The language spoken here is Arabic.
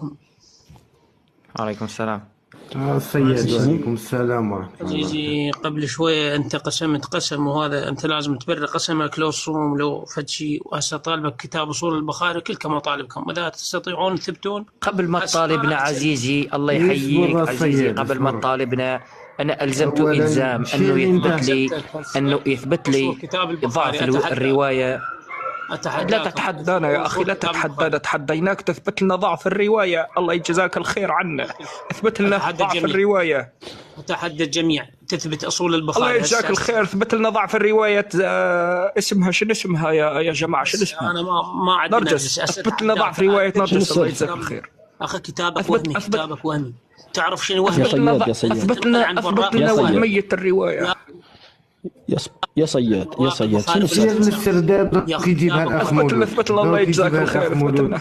عليكم. عليكم السلام. السيد وعليكم السلام ورحمة الله. عزيزي قبل شوية أنت قسمت قسم، وهذا أنت لازم تبرر قسمك لو صوم لو فدشي، وهسه طالبك كتاب أصول البخاري كلكم مطالبكم، وإذا تستطيعون تثبتون. قبل ما تطالبنا عزيزي الله يحييك عزيزي، قبل ما تطالبنا أنا ألزمت إلزام أنه يثبت لي ضعف الرواية. لا تتحدانا يا أخي، لا تتحدانا، تحديناك تثبت لنا ضعف الرواية. الله يجزاك الخير عنا، اثبت لنا ضعف الرواية. أتحدى الجميع تثبت أصول البخاري. الله يجزاك الخير، اثبت لنا ضعف الرواية. اسمها شنو اسمها يا جماعة؟ شنو اسمها؟ أنا ما عندي نرجس. اثبت لنا ضعف رواية نرجس. الله يجزاك الخير. أخي كتابك وهمي، كتابك وهمي. تعرف شنو وهمي؟ اثبت لنا وهمية الرواية. يا صياد شنو سير الاسترداد يجيبها الأخ مولود. اثبت لنا الله يجزاك الخير، اثبت لنا.